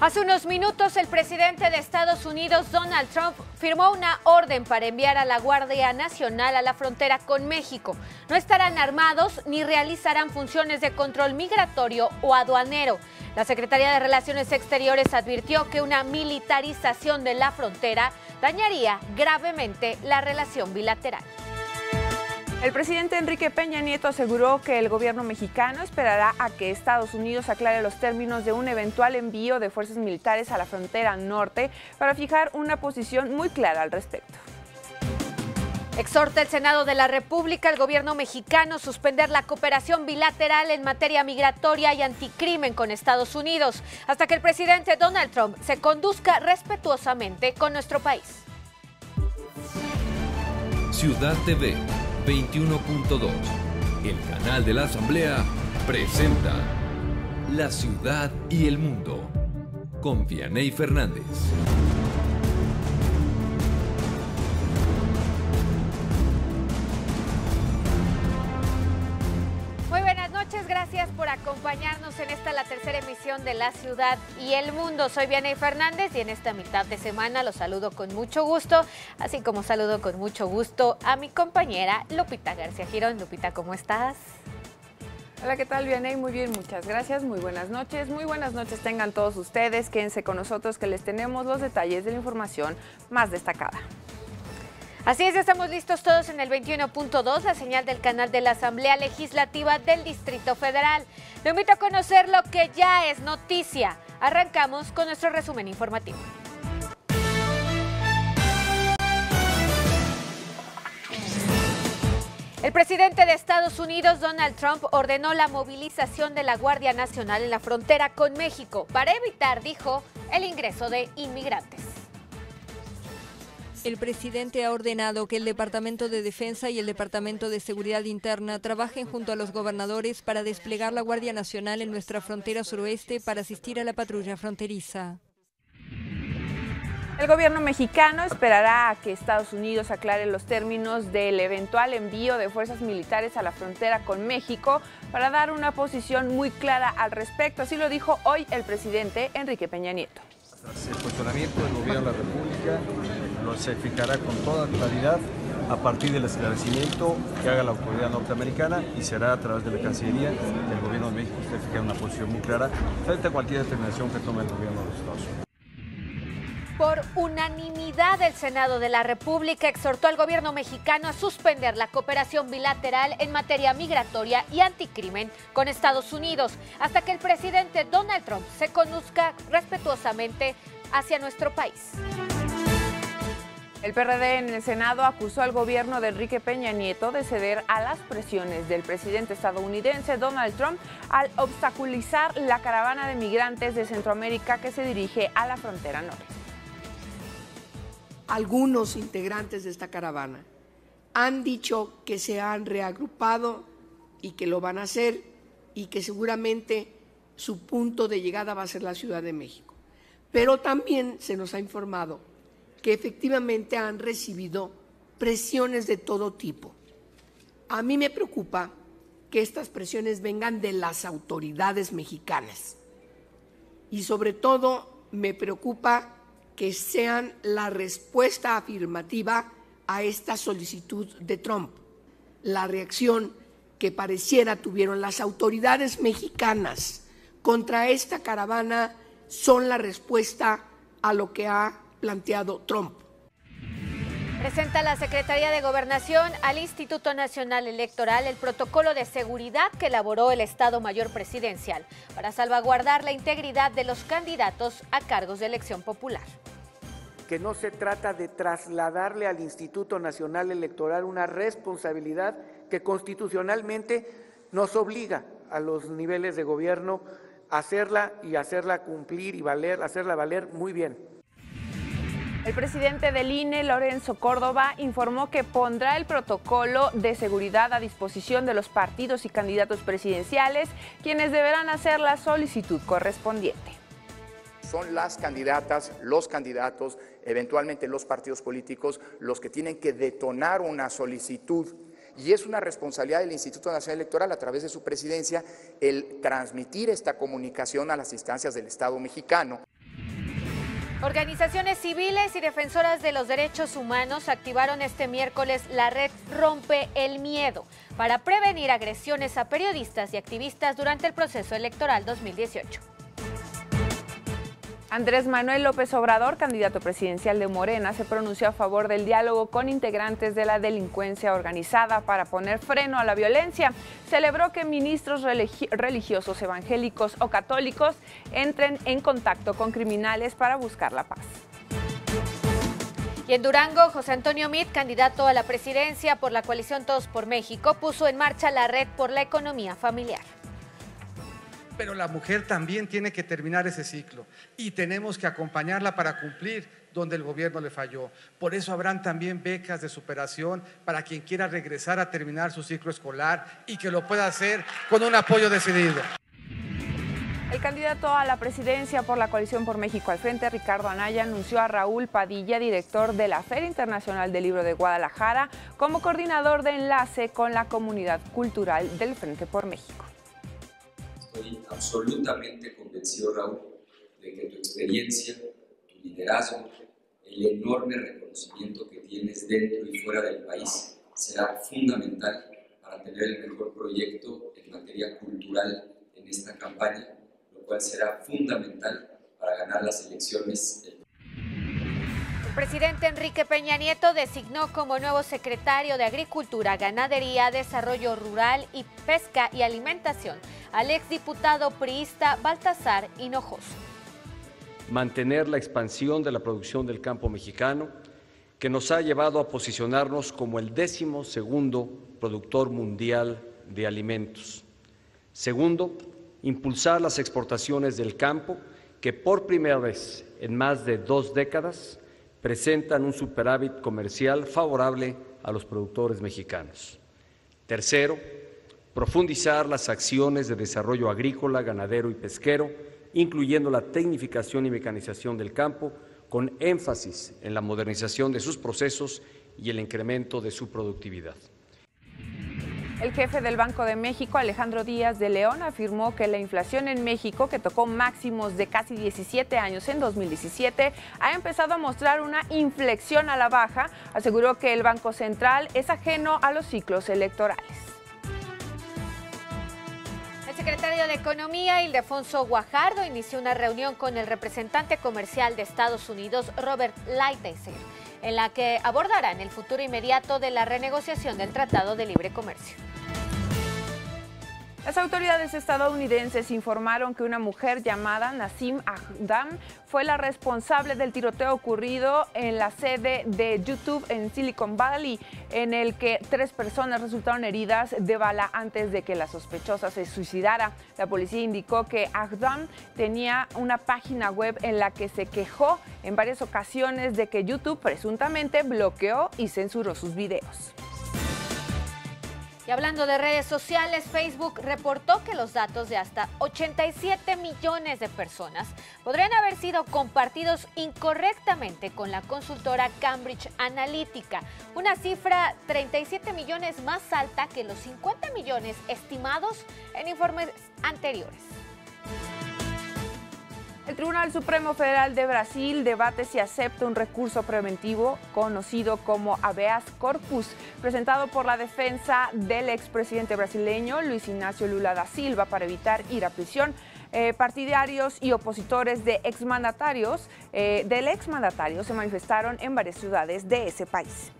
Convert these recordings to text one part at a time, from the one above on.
Hace unos minutos, el presidente de Estados Unidos, Donald Trump, firmó una orden para enviar a la Guardia Nacional a la frontera con México. No estarán armados ni realizarán funciones de control migratorio o aduanero. La Secretaría de Relaciones Exteriores advirtió que una militarización de la frontera dañaría gravemente la relación bilateral. El presidente Enrique Peña Nieto aseguró que el gobierno mexicano esperará a que Estados Unidos aclare los términos de un eventual envío de fuerzas militares a la frontera norte para fijar una posición muy clara al respecto. Exhorta el Senado de la República al gobierno mexicano a suspender la cooperación bilateral en materia migratoria y anticrimen con Estados Unidos, hasta que el presidente Donald Trump se conduzca respetuosamente con nuestro país. Ciudad TV 21.2, el canal de la Asamblea, presenta La Ciudad y el Mundo, con Vianey Fernández. Muy buenas noches, gracias por acompañarnos en esta, la tercera emisión de La Ciudad y el Mundo. Soy Vianey Fernández y en esta mitad de semana los saludo con mucho gusto, así como saludo con mucho gusto a mi compañera Lupita García Girón. Lupita, ¿cómo estás? Hola, ¿qué tal, Vianey? Muy bien, muchas gracias. Muy buenas noches tengan todos ustedes. Quédense con nosotros que les tenemos los detalles de la información más destacada. Así es, estamos listos todos en el 21.2, la señal del canal de la Asamblea Legislativa del Distrito Federal. Lo invito a conocer lo que ya es noticia. Arrancamos con nuestro resumen informativo. El presidente de Estados Unidos, Donald Trump, ordenó la movilización de la Guardia Nacional en la frontera con México para evitar, dijo, el ingreso de inmigrantes. El presidente ha ordenado que el Departamento de Defensa y el Departamento de Seguridad Interna trabajen junto a los gobernadores para desplegar la Guardia Nacional en nuestra frontera suroeste para asistir a la patrulla fronteriza. El gobierno mexicano esperará a que Estados Unidos aclare los términos del eventual envío de fuerzas militares a la frontera con México para dar una posición muy clara al respecto. Así lo dijo hoy el presidente Enrique Peña Nieto. El posicionamiento del gobierno de la República lo se fijará con toda claridad a partir del esclarecimiento que haga la autoridad norteamericana y será a través de la Cancillería del gobierno de México. Usted fijará una posición muy clara frente a cualquier determinación que tome el gobierno de los Estados Unidos. Por unanimidad, el Senado de la República exhortó al gobierno mexicano a suspender la cooperación bilateral en materia migratoria y anticrimen con Estados Unidos, hasta que el presidente Donald Trump se conduzca respetuosamente hacia nuestro país. El PRD en el Senado acusó al gobierno de Enrique Peña Nieto de ceder a las presiones del presidente estadounidense Donald Trump al obstaculizar la caravana de migrantes de Centroamérica que se dirige a la frontera norte. Algunos integrantes de esta caravana han dicho que se han reagrupado y que lo van a hacer y que seguramente su punto de llegada va a ser la Ciudad de México. Pero también se nos ha informado que efectivamente han recibido presiones de todo tipo. A mí me preocupa que estas presiones vengan de las autoridades mexicanas y sobre todo me preocupa que sean la respuesta afirmativa a esta solicitud de Trump. La reacción que pareciera tuvieron las autoridades mexicanas contra esta caravana son la respuesta a lo que ha planteado Trump. Presenta la Secretaría de Gobernación al Instituto Nacional Electoral el protocolo de seguridad que elaboró el Estado Mayor Presidencial para salvaguardar la integridad de los candidatos a cargos de elección popular. Que no se trata de trasladarle al Instituto Nacional Electoral una responsabilidad que constitucionalmente nos obliga a los niveles de gobierno a hacerla y hacerla cumplir y hacerla valer muy bien. El presidente del INE, Lorenzo Córdoba, informó que pondrá el protocolo de seguridad a disposición de los partidos y candidatos presidenciales, quienes deberán hacer la solicitud correspondiente. Son las candidatas, los candidatos, eventualmente los partidos políticos, los que tienen que detonar una solicitud. Y es una responsabilidad del Instituto Nacional Electoral, a través de su presidencia, el transmitir esta comunicación a las instancias del Estado mexicano. Organizaciones civiles y defensoras de los derechos humanos activaron este miércoles la red Rompe el Miedo para prevenir agresiones a periodistas y activistas durante el proceso electoral 2018. Andrés Manuel López Obrador, candidato presidencial de Morena, se pronunció a favor del diálogo con integrantes de la delincuencia organizada para poner freno a la violencia. Celebró que ministros religiosos, evangélicos o católicos entren en contacto con criminales para buscar la paz. Y en Durango, José Antonio Meade, candidato a la presidencia por la coalición Todos por México, puso en marcha la red por la economía familiar. Pero la mujer también tiene que terminar ese ciclo y tenemos que acompañarla para cumplir donde el gobierno le falló. Por eso habrán también becas de superación para quien quiera regresar a terminar su ciclo escolar y que lo pueda hacer con un apoyo decidido. El candidato a la presidencia por la coalición por México al Frente, Ricardo Anaya, anunció a Raúl Padilla, director de la Feria Internacional del Libro de Guadalajara, como coordinador de enlace con la comunidad cultural del Frente por México. Estoy absolutamente convencido, Raúl, de que tu experiencia, tu liderazgo, el enorme reconocimiento que tienes dentro y fuera del país será fundamental para tener el mejor proyecto en materia cultural en esta campaña, lo cual será fundamental para ganar las elecciones. El presidente Enrique Peña Nieto designó como nuevo secretario de Agricultura, Ganadería, Desarrollo Rural y Pesca y Alimentación al exdiputado priista Baltasar Hinojosa. Mantener la expansión de la producción del campo mexicano, que nos ha llevado a posicionarnos como el 12º productor mundial de alimentos. Segundo, impulsar las exportaciones del campo, que por primera vez en más de 2 décadas presentan un superávit comercial favorable a los productores mexicanos. Tercero, profundizar las acciones de desarrollo agrícola, ganadero y pesquero, incluyendo la tecnificación y mecanización del campo, con énfasis en la modernización de sus procesos y el incremento de su productividad. El jefe del Banco de México, Alejandro Díaz de León, afirmó que la inflación en México, que tocó máximos de casi 17 años en 2017, ha empezado a mostrar una inflexión a la baja. Aseguró que el Banco Central es ajeno a los ciclos electorales. El secretario de Economía, Ildefonso Guajardo, inició una reunión con el representante comercial de Estados Unidos, Robert Lighthizer, en la que abordarán el futuro inmediato de la renegociación del Tratado de Libre Comercio. Las autoridades estadounidenses informaron que una mujer llamada Nassim Aghdam fue la responsable del tiroteo ocurrido en la sede de YouTube en Silicon Valley, en el que 3 personas resultaron heridas de bala antes de que la sospechosa se suicidara. La policía indicó que Aghdam tenía una página web en la que se quejó en varias ocasiones de que YouTube presuntamente bloqueó y censuró sus videos. Y hablando de redes sociales, Facebook reportó que los datos de hasta 87 millones de personas podrían haber sido compartidos incorrectamente con la consultora Cambridge Analytica, una cifra 37 millones más alta que los 50 millones estimados en informes anteriores. El Tribunal Supremo Federal de Brasil debate si acepta un recurso preventivo conocido como habeas corpus, presentado por la defensa del expresidente brasileño Luis Ignacio Lula da Silva para evitar ir a prisión. Partidarios y opositores del exmandatario se manifestaron en varias ciudades de ese país.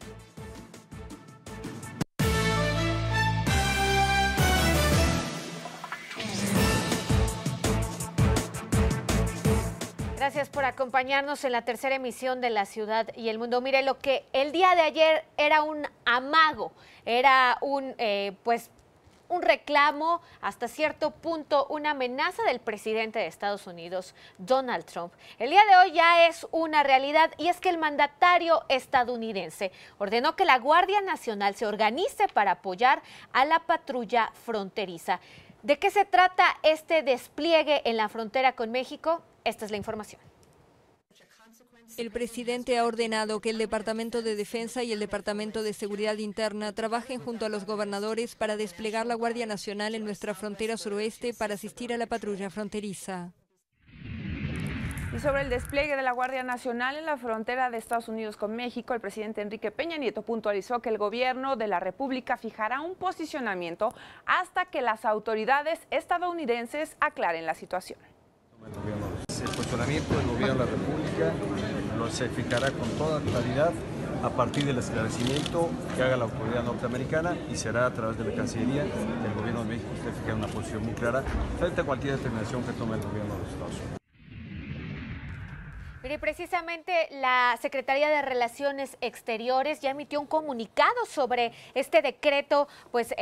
Gracias por acompañarnos en la tercera emisión de La Ciudad y el Mundo. Mire, lo que el día de ayer era un amago, era un reclamo, hasta cierto punto una amenaza del presidente de Estados Unidos, Donald Trump. El día de hoy ya es una realidad, y es que el mandatario estadounidense ordenó que la Guardia Nacional se organice para apoyar a la patrulla fronteriza. ¿De qué se trata este despliegue en la frontera con México? Esta es la información. El presidente ha ordenado que el Departamento de Defensa y el Departamento de Seguridad Interna trabajen junto a los gobernadores para desplegar la Guardia Nacional en nuestra frontera suroeste para asistir a la patrulla fronteriza. Y sobre el despliegue de la Guardia Nacional en la frontera de Estados Unidos con México, el presidente Enrique Peña Nieto puntualizó que el gobierno de la República fijará un posicionamiento hasta que las autoridades estadounidenses aclaren la situación. El posicionamiento del gobierno de la República se fijará con toda claridad a partir del esclarecimiento que haga la autoridad norteamericana y será a través de la Cancillería del gobierno de México que fijará una posición muy clara frente a cualquier determinación que tome el gobierno de los Estados Unidos. Mire, precisamente la Secretaría de Relaciones Exteriores ya emitió un comunicado sobre este decreto, pues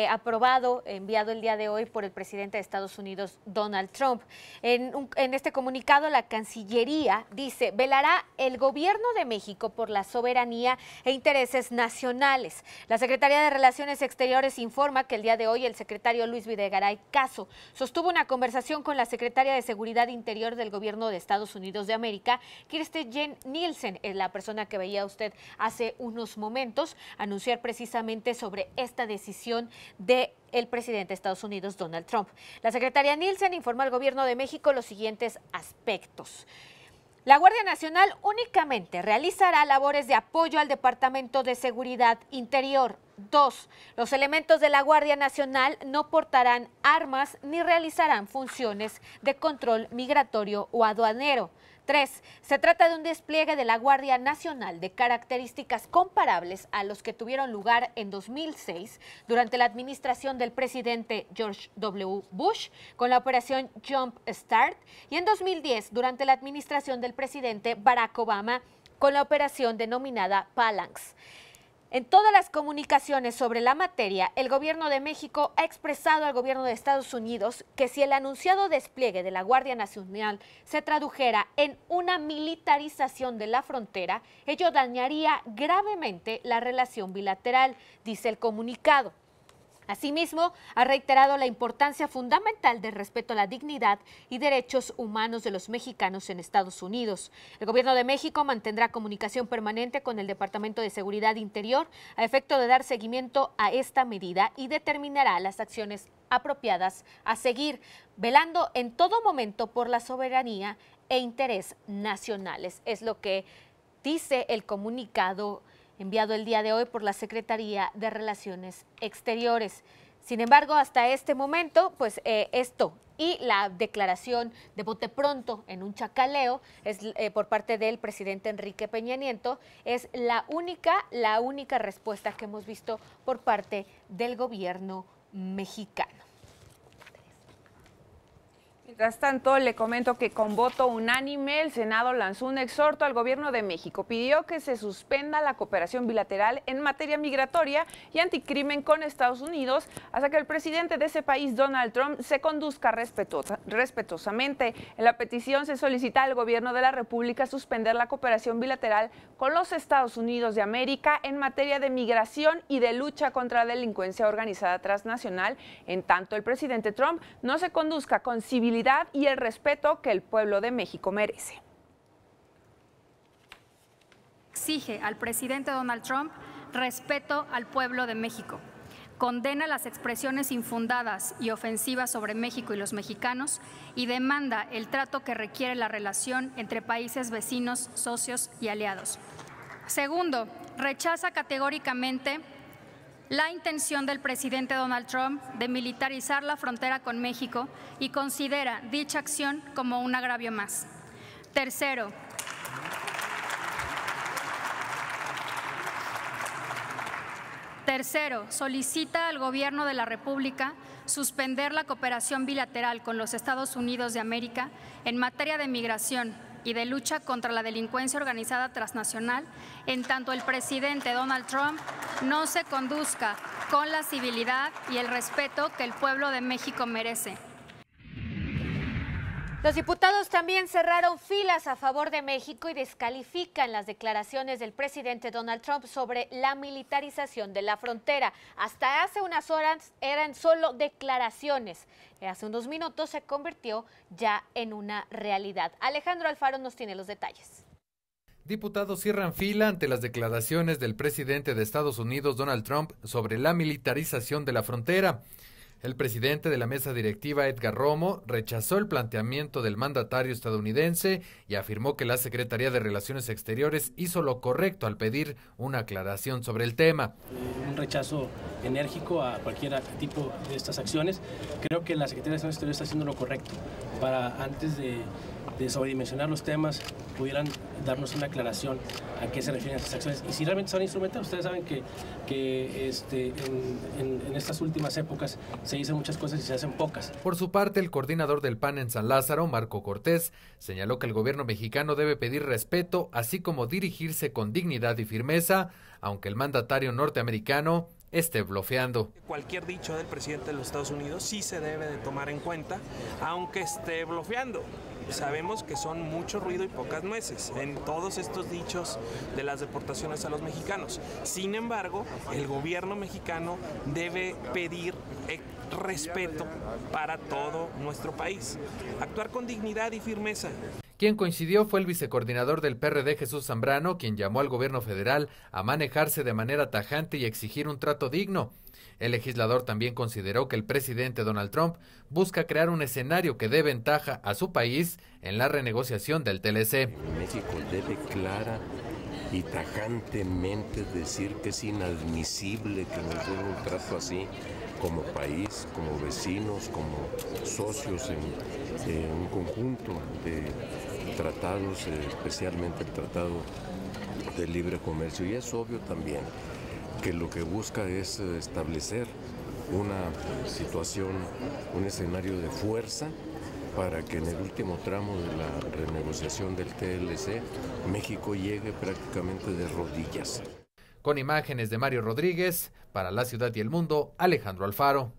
aprobado, enviado el día de hoy por el presidente de Estados Unidos, Donald Trump. En este comunicado, la Cancillería dice: velará el gobierno de México por la soberanía e intereses nacionales. La Secretaría de Relaciones Exteriores informa que el día de hoy el secretario Luis Videgaray Caso sostuvo una conversación con la secretaria de Seguridad Interior del gobierno de Estados Unidos de América, Kirstjen Nielsen, es la persona que veía usted hace unos momentos, anunciar precisamente sobre esta decisión del presidente de Estados Unidos, Donald Trump. La secretaria Nielsen informó al gobierno de México los siguientes aspectos. La Guardia Nacional únicamente realizará labores de apoyo al Departamento de Seguridad Interior. 2. Los elementos de la Guardia Nacional no portarán armas ni realizarán funciones de control migratorio o aduanero. 3. Se trata de un despliegue de la Guardia Nacional de características comparables a los que tuvieron lugar en 2006 durante la administración del presidente George W. Bush con la operación Jump Start y en 2010 durante la administración del presidente Barack Obama con la operación denominada Phalanx. En todas las comunicaciones sobre la materia, el gobierno de México ha expresado al gobierno de Estados Unidos que si el anunciado despliegue de la Guardia Nacional se tradujera en una militarización de la frontera, ello dañaría gravemente la relación bilateral, dice el comunicado. Asimismo, ha reiterado la importancia fundamental del respeto a la dignidad y derechos humanos de los mexicanos en Estados Unidos. El gobierno de México mantendrá comunicación permanente con el Departamento de Seguridad Interior a efecto de dar seguimiento a esta medida y determinará las acciones apropiadas a seguir, velando en todo momento por la soberanía e interés nacionales. Es lo que dice el comunicado enviado el día de hoy por la Secretaría de Relaciones Exteriores. Sin embargo, hasta este momento, pues esto y la declaración de bote pronto en un chacaleo es por parte del presidente Enrique Peña Nieto es la única respuesta que hemos visto por parte del gobierno mexicano. Mientras tanto, le comento que con voto unánime el Senado lanzó un exhorto al gobierno de México. Pidió que se suspenda la cooperación bilateral en materia migratoria y anticrimen con Estados Unidos hasta que el presidente de ese país, Donald Trump, se conduzca respetuosamente. En la petición se solicita al gobierno de la República suspender la cooperación bilateral con los Estados Unidos de América en materia de migración y de lucha contra la delincuencia organizada transnacional, en tanto el presidente Trump no se conduzca con civilidad y el respeto que el pueblo de México merece. Exige al presidente Donald Trump respeto al pueblo de México. Condena las expresiones infundadas y ofensivas sobre México y los mexicanos y demanda el trato que requiere la relación entre países vecinos, socios y aliados. Segundo, rechaza categóricamente la intención del presidente Donald Trump de militarizar la frontera con México y considera dicha acción como un agravio más. Tercero, solicita al gobierno de la República suspender la cooperación bilateral con los Estados Unidos de América en materia de migración y de lucha contra la delincuencia organizada transnacional, en tanto el presidente Donald Trump no se conduzca con la civilidad y el respeto que el pueblo de México merece. Los diputados también cerraron filas a favor de México y descalifican las declaraciones del presidente Donald Trump sobre la militarización de la frontera. Hasta hace unas horas eran solo declaraciones. Hace unos minutos se convirtió ya en una realidad. Alejandro Alfaro nos tiene los detalles. Diputados cierran fila ante las declaraciones del presidente de Estados Unidos, Donald Trump, sobre la militarización de la frontera. El presidente de la mesa directiva, Edgar Romo, rechazó el planteamiento del mandatario estadounidense y afirmó que la Secretaría de Relaciones Exteriores hizo lo correcto al pedir una aclaración sobre el tema. Un rechazo enérgico a cualquier tipo de estas acciones. Creo que la Secretaría de Relaciones Exteriores está haciendo lo correcto para, antes de sobredimensionar los temas, pudieran darnos una aclaración a qué se refieren estas acciones y si realmente son instrumentales. Ustedes saben que en estas últimas épocas se dicen muchas cosas y se hacen pocas. Por su parte, el coordinador del PAN en San Lázaro, Marco Cortés, señaló que el gobierno mexicano debe pedir respeto, así como dirigirse con dignidad y firmeza, aunque el mandatario norteamericano esté blofeando. Cualquier dicho del presidente de los Estados Unidos sí se debe de tomar en cuenta, aunque esté blofeando. Sabemos que son mucho ruido y pocas nueces en todos estos dichos de las deportaciones a los mexicanos. Sin embargo, el gobierno mexicano debe pedir respeto para todo nuestro país, actuar con dignidad y firmeza. Quien coincidió fue el vicecoordinador del PRD, Jesús Zambrano, quien llamó al gobierno federal a manejarse de manera tajante y exigir un trato digno. El legislador también consideró que el presidente Donald Trump busca crear un escenario que dé ventaja a su país en la renegociación del TLC. México debe clara y tajantemente decir que es inadmisible que nos den un trato así como país, como vecinos, como socios en un conjunto de tratados, especialmente el Tratado de Libre Comercio. Y es obvio también que lo que busca es establecer una situación, un escenario de fuerza para que en el último tramo de la renegociación del TLC, México llegue prácticamente de rodillas. Con imágenes de Mario Rodríguez, para La Ciudad y el Mundo, Alejandro Alfaro.